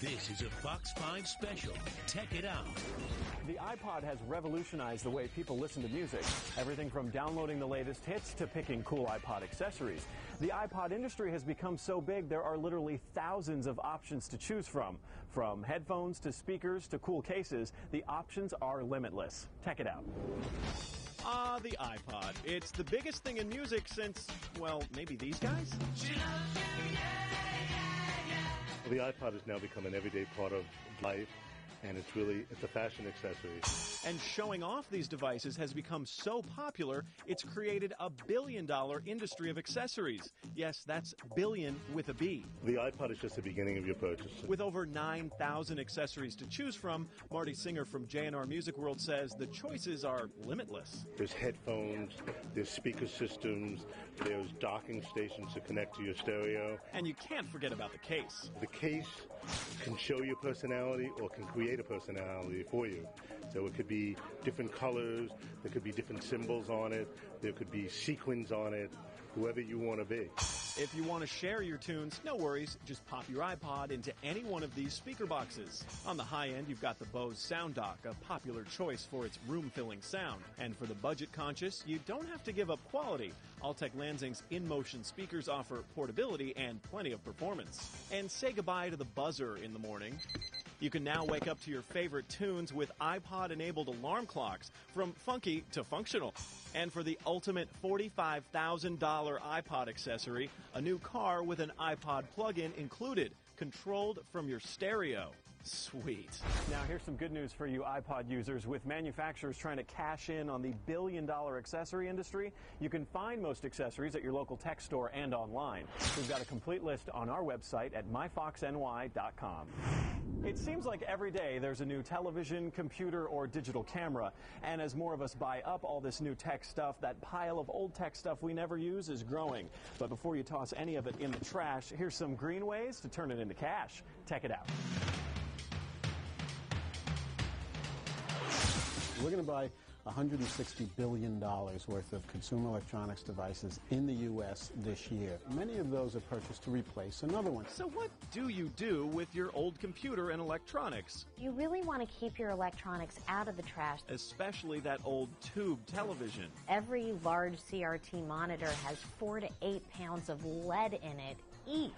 This is a Fox 5 special. Check it out. The iPod has revolutionized the way people listen to music. Everything from downloading the latest hits to picking cool iPod accessories. The iPod industry has become so big there are literally thousands of options to choose from. From headphones to speakers to cool cases, the options are limitless. Check it out. Ah, the iPod. It's the biggest thing in music since, well, maybe these guys? The iPod has now become an everyday part of life, and it's a fashion accessory. And showing off these devices has become so popular, it's created a billion-dollar industry of accessories. Yes, that's billion with a B. The iPod is just the beginning of your purchase. With over 9,000 accessories to choose from, Marty Singer from J&R Music World says the choices are limitless. There's headphones, there's speaker systems, there's docking stations to connect to your stereo. And you can't forget about the case. The case can show your personality or can create a personality for you. So it could be different colors, there could be different symbols on it, there could be sequins on it, whoever you want to be. If you want to share your tunes, no worries, just pop your iPod into any one of these speaker boxes. On the high end, you've got the Bose Sound Dock, a popular choice for its room-filling sound. And for the budget-conscious, you don't have to give up quality. Altec Lansing's in-motion speakers offer portability and plenty of performance. And say goodbye to the buzzer in the morning. You can now wake up to your favorite tunes with iPod-enabled alarm clocks, from funky to functional. And for the ultimate $45,000 iPod accessory, a new car with an iPod plug-in included, controlled from your stereo. Sweet. Now here's some good news for you iPod users. With manufacturers trying to cash in on the billion-dollar accessory industry, you can find most accessories at your local tech store and online. We've got a complete list on our website at myfoxny.com. It seems like every day there's a new television, computer, or digital camera. And as more of us buy up all this new tech stuff, that pile of old tech stuff we never use is growing. But before you toss any of it in the trash, here's some green ways to turn it into cash. Check it out. We're going to buy $160 billion worth of consumer electronics devices in the U.S. this year. Many of those are purchased to replace another one. So what do you do with your old computer and electronics? You really want to keep your electronics out of the trash. Especially that old tube television. Every large CRT monitor has 4 to 8 pounds of lead in it each.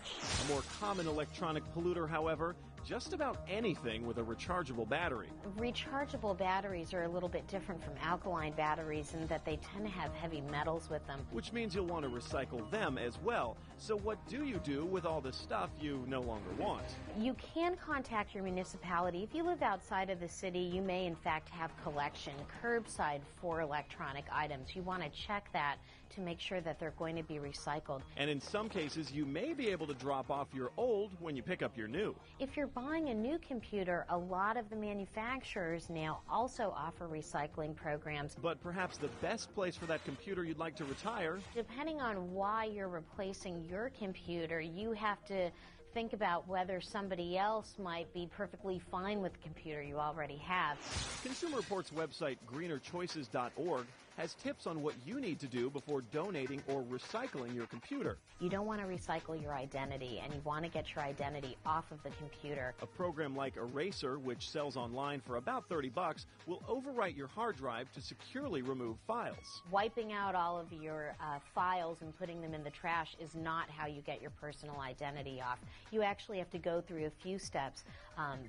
A more common electronic polluter, however, just about anything with a rechargeable battery. Rechargeable batteries are a little bit different from alkaline batteries in that they tend to have heavy metals with them. Which means you'll want to recycle them as well. So what do you do with all the stuff you no longer want? You can contact your municipality. If you live outside of the city, you may in fact have collection curbside for electronic items. You want to check that to make sure that they're going to be recycled. And in some cases, you may be able to drop off your old when you pick up your new. If you're buying a new computer, a lot of the manufacturers now also offer recycling programs. But perhaps the best place for that computer you'd like to retire. Depending on why you're replacing your computer, you have to think about whether somebody else might be perfectly fine with the computer you already have. Consumer Reports website greenerchoices.org has tips on what you need to do before donating or recycling your computer. You don't want to recycle your identity, and you want to get your identity off of the computer. A program like Eraser, which sells online for about $30, will overwrite your hard drive to securely remove files. Wiping out all of your files and putting them in the trash is not how you get your personal identity off. You actually have to go through a few steps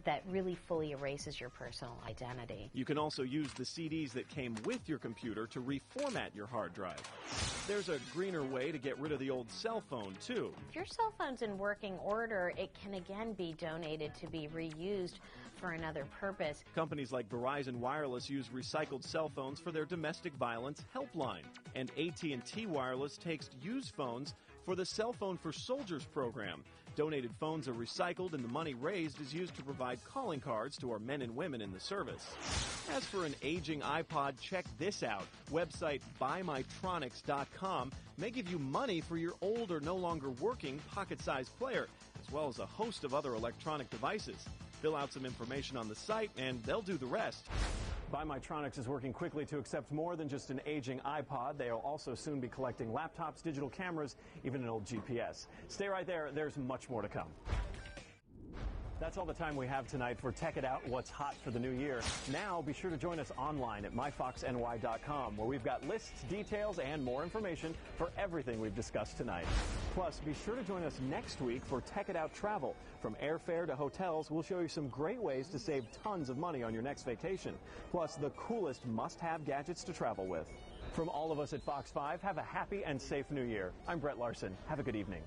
that really fully erases your personal identity. You can also use the CDs that came with your computer to reformat your hard drive. There's a greener way to get rid of the old cell phone, too. If your cell phone's in working order, it can again be donated to be reused for another purpose. Companies like Verizon Wireless use recycled cell phones for their domestic violence helpline. And AT&T Wireless takes used phones for the Cell Phone for Soldiers program. Donated phones are recycled and the money raised is used to provide calling cards to our men and women in the service. As for an aging iPod, check this out. Website buymytronics.com may give you money for your old or no longer working pocket-sized player, as well as a host of other electronic devices. Fill out some information on the site and they'll do the rest. Buy Mytronics is working quickly to accept more than just an aging iPod. They'll also soon be collecting laptops, digital cameras, even an old GPS. Stay right there. There's much more to come. That's all the time we have tonight for Tech It Out, what's hot for the new year. Now, be sure to join us online at myfoxny.com, where we've got lists, details, and more information for everything we've discussed tonight. Plus, be sure to join us next week for Tech It Out Travel. From airfare to hotels, we'll show you some great ways to save tons of money on your next vacation. Plus, the coolest must-have gadgets to travel with. From all of us at Fox 5, have a happy and safe new year. I'm Brett Larson. Have a good evening.